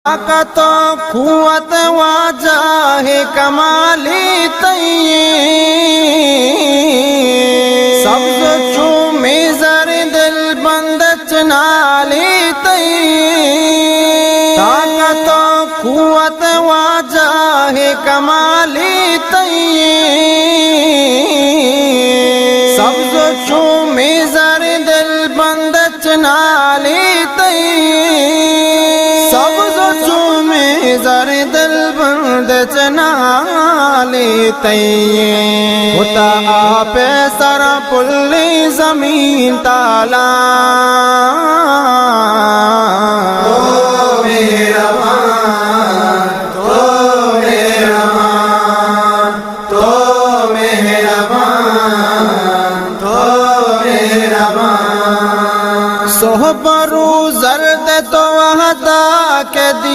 طاقت قوت واجہ کمالی تیے سبز چومی زر دل بند چنالی تیے طاقت قوت واجہ کمالی تیے سبز چومی زر دل بند چنالی تیے زر دل بند چنالی تیے ہوتا آپ سر پلی زمین تالا